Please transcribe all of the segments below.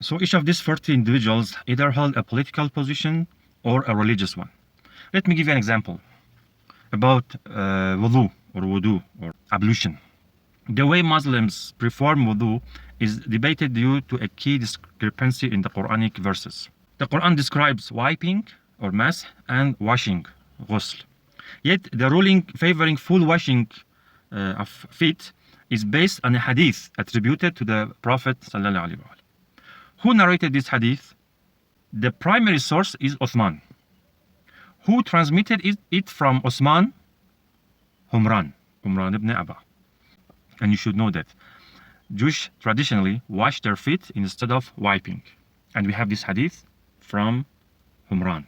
So each of these 40 individuals either hold a political position or a religious one. Let me give you an example about wudu or ablution. The way Muslims perform wudu is debated due to a key discrepancy in the Quranic verses. The Quran describes wiping or mass and washing, ghusl. Yet the ruling favoring full washing of feet is based on a hadith attributed to the Prophet ﷺ. Who narrated this hadith? The primary source is Uthman. Who transmitted it from Uthman? Humran ibn Abba. And you should know that Jews traditionally wash their feet instead of wiping. And we have this hadith from Humran.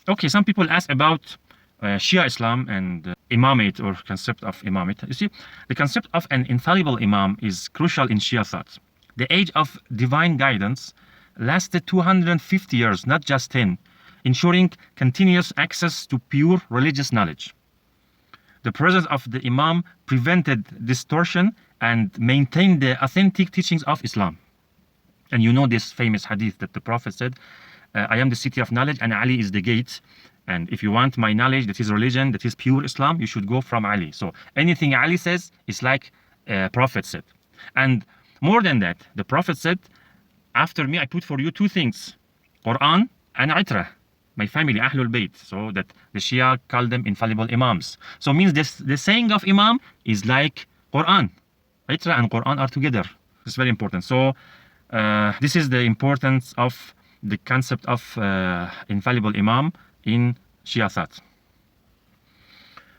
Okay, some people ask about Shia Islam and imamate or concept of imamate. You see, the concept of an infallible imam is crucial in Shia thought. The age of divine guidance lasted 250 years, not just 10, ensuring continuous access to pure religious knowledge. The presence of the imam prevented distortion and maintained the authentic teachings of Islam. And you know this famous hadith that the Prophet said, I am the city of knowledge and Ali is the gate. And if you want my knowledge, that is religion, that is pure Islam, you should go from Ali. So anything Ali says is like Prophet said. And more than that, the Prophet said, after me I put for you two things, Quran and Itra, my family, Ahlul Bayt. So that the Shia call them infallible imams. So means this, the saying of imam is like Quran. Itra and Quran are together. It's very important. So this is the importance of the concept of infallible imam in Shia thought.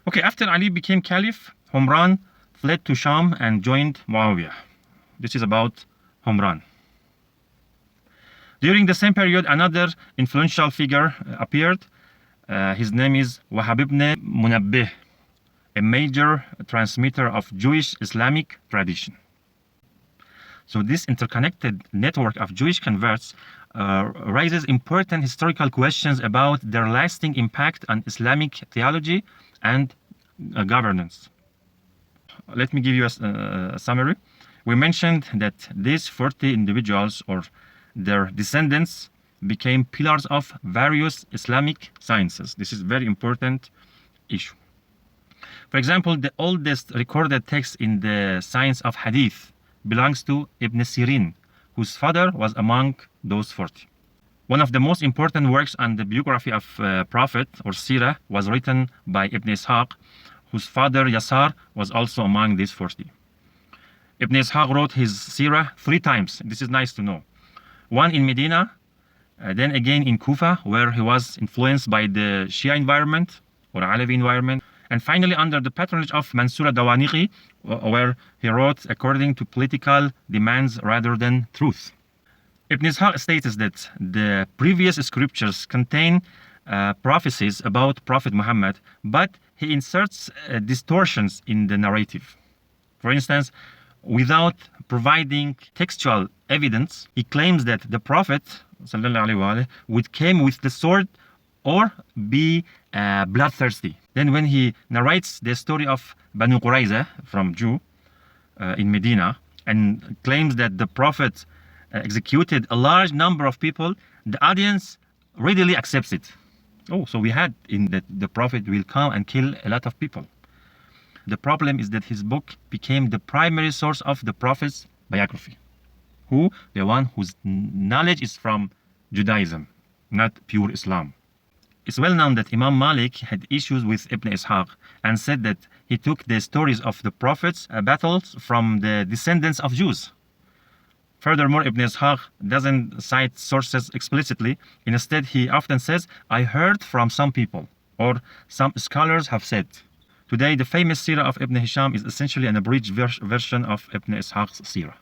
Okay, after Ali became caliph, Humran fled to Sham and joined Muawiyah. This is about Humran. During the same period, another influential figure appeared. His name is Wahab ibn Munabbih, a major transmitter of Jewish Islamic tradition. So this interconnected network of Jewish converts raises important historical questions about their lasting impact on Islamic theology and governance. Let me give you a summary. We mentioned that these 40 individuals or their descendants became pillars of various Islamic sciences. This is a very important issue. For example, the oldest recorded text in the science of hadith belongs to Ibn Sirin, whose father was among those 40. One of the most important works on the biography of Prophet or Sirah was written by Ibn Ishaq, whose father Yasar was also among these 40. Ibn Ishaq wrote his Sirah 3 times. This is nice to know. One in Medina, then again in Kufa, where he was influenced by the Shia environment or Alawi environment, and finally under the patronage of Mansur ad-Dawaniqi, where he wrote according to political demands rather than truth. Ibn Ishaq states that the previous scriptures contain prophecies about Prophet Muhammad, but he inserts distortions in the narrative. For instance, without providing textual evidence, he claims that the Prophet would come with the sword or be bloodthirsty. Then when he narrates the story of Banu Qurayza from Jew in Medina and claims that the Prophet executed a large number of people, the audience readily accepts it. Oh, so we had in that the Prophet will come and kill a lot of people. The problem is that his book became the primary source of the Prophet's biography. Who? The one whose knowledge is from Judaism, not pure Islam. It's well known that Imam Malik had issues with Ibn Ishaq and said that he took the stories of the Prophet's battles from the descendants of Jews. Furthermore, Ibn Ishaq doesn't cite sources explicitly. Instead, he often says, I heard from some people, or some scholars have said. Today, the famous Sirah of Ibn Hisham is essentially an abridged version of Ibn Ishaq's Sirah.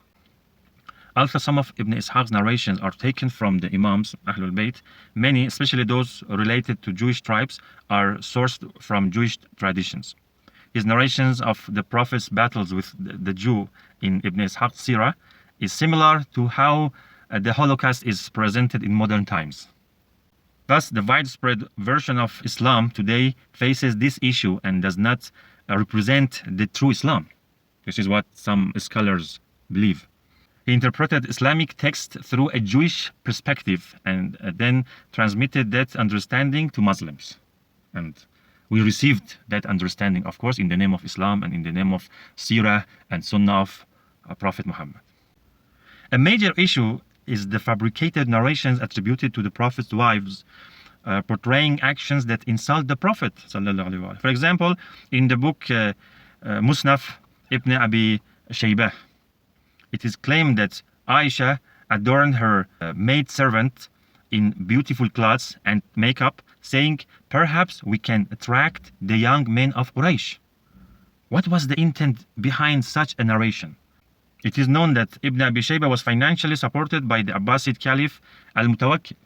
Also, some of Ibn Ishaq's narrations are taken from the Imams, Ahlul Bayt. Many, especially those related to Jewish tribes, are sourced from Jewish traditions. His narrations of the Prophet's battles with the Jew in Ibn Ishaq's Sirah is similar to how the Holocaust is presented in modern times. Thus, the widespread version of Islam today faces this issue and does not represent the true Islam. This is what some scholars believe. He interpreted Islamic text through a Jewish perspective and then transmitted that understanding to Muslims. And we received that understanding, of course, in the name of Islam and in the name of Sirah and Sunnah of Prophet Muhammad. A major issue is the fabricated narrations attributed to the Prophet's wives, portraying actions that insult the Prophet. For example, in the book Musnaf Ibn Abi Shaybah, it is claimed that Aisha adorned her maidservant in beautiful clothes and makeup, saying, "Perhaps we can attract the young men of Quraysh." What was the intent behind such a narration? It is known that Ibn Abi Shaybah was financially supported by the Abbasid Caliph Al-Mutawakkil,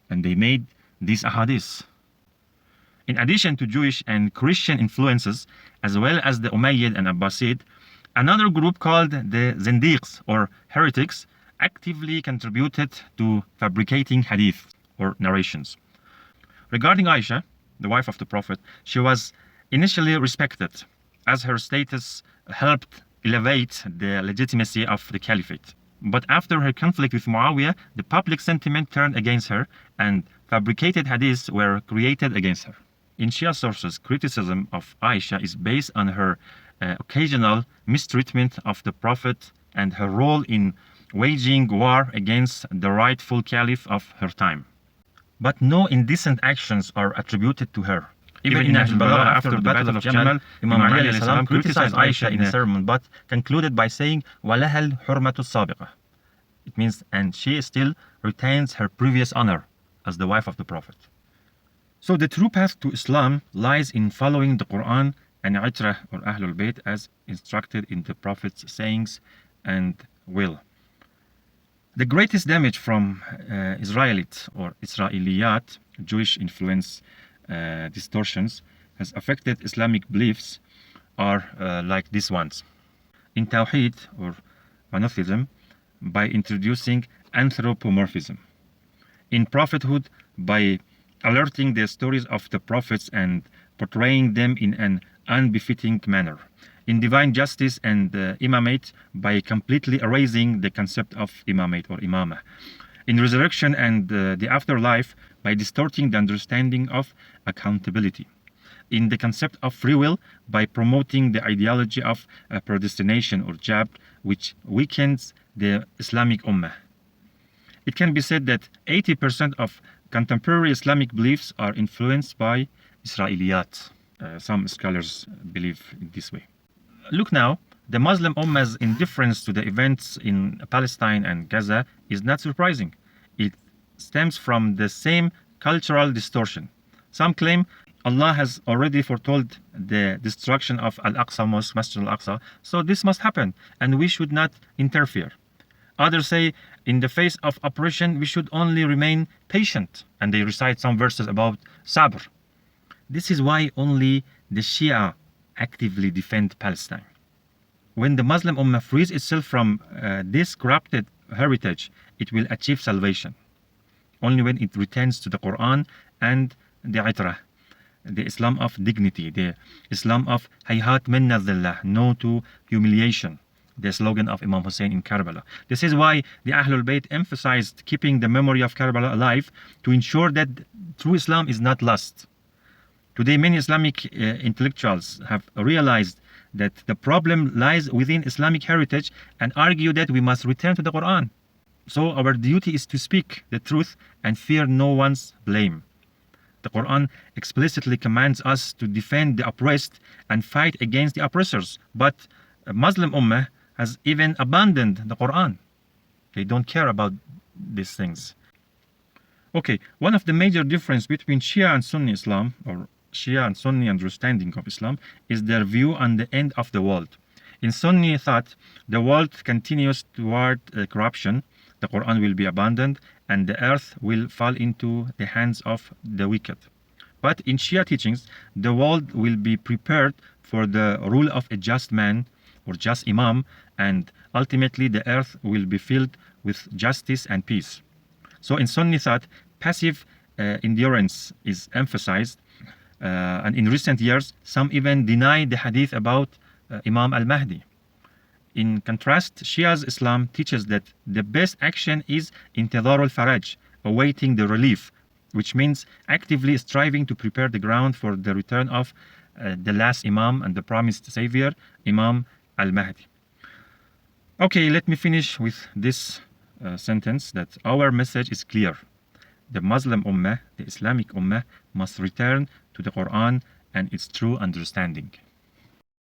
and they made these ahadith. In addition to Jewish and Christian influences, as well as the Umayyad and Abbasid, another group called the Zindiqs or heretics actively contributed to fabricating hadith or narrations. Regarding Aisha, the wife of the Prophet, she was initially respected as her status helped elevate the legitimacy of the caliphate. But after her conflict with Muawiyah, the public sentiment turned against her and fabricated hadiths were created against her. In Shia sources, criticism of Aisha is based on her occasional mistreatment of the Prophet and her role in waging war against the rightful caliph of her time. But no indecent actions are attributed to her. Even in Nahj al-Balagha, after the Battle of Jamal, Imam Ali salam criticized Aisha in a sermon, but concluded by saying, وَلَهَا الْحُرْمَةُ السَّابِقَةُ. It means, and she still retains her previous honor as the wife of the Prophet. So the true path to Islam lies in following the Quran and Itrah or Ahlul Bayt as instructed in the Prophet's sayings and will. The greatest damage from Israelite or Israeliyat, Jewish influence distortions, has affected Islamic beliefs are like these ones. In Tawheed or monotheism, by introducing anthropomorphism. In prophethood, by alerting the stories of the prophets and portraying them in an unbefitting manner. In divine justice and imamate, by completely erasing the concept of imamate or imamah. In resurrection and the afterlife, by distorting the understanding of accountability. In the concept of free will, by promoting the ideology of predestination or jabr, which weakens the Islamic ummah. It can be said that 80% of contemporary Islamic beliefs are influenced by Israeliyat. Some scholars believe in this way. Look now, the Muslim Ummah's indifference to the events in Palestine and Gaza is not surprising. It stems from the same cultural distortion. Some claim Allah has already foretold the destruction of Al-Aqsa Mosque, Masjid Al-Aqsa, so this must happen and we should not interfere. Others say, in the face of oppression, we should only remain patient, and they recite some verses about sabr. This is why only the Shia actively defend Palestine. When the Muslim Ummah frees itself from this corrupted heritage, it will achieve salvation. Only when it returns to the Quran and the Itrah, the Islam of dignity, the Islam of hayhat minna dhillah, no to humiliation, the slogan of Imam Hussein in Karbala. This is why the Ahlul Bayt emphasized keeping the memory of Karbala alive to ensure that true Islam is not lost. Today, many Islamic intellectuals have realized that the problem lies within Islamic heritage and argue that we must return to the Quran. So our duty is to speak the truth and fear no one's blame. The Quran explicitly commands us to defend the oppressed and fight against the oppressors. But Muslim Ummah has even abandoned the Quran. They don't care about these things. Okay, one of the major differences between Shia and Sunni Islam, or Shia and Sunni understanding of Islam, is their view on the end of the world. In Sunni thought, the world continues toward corruption, the Quran will be abandoned, and the earth will fall into the hands of the wicked. But in Shia teachings, the world will be prepared for the rule of a just man or just imam, and ultimately the earth will be filled with justice and peace. So in Sunni thought, passive endurance is emphasized, and in recent years, some even deny the hadith about Imam al-Mahdi. In contrast, Shia's Islam teaches that the best action is intidar al-faraj, awaiting the relief, which means actively striving to prepare the ground for the return of the last Imam and the promised Savior, Imam al-Mahdi. Okay, let me finish with this sentence that our message is clear. The Muslim Ummah, the Islamic Ummah, must return to the Quran and its true understanding.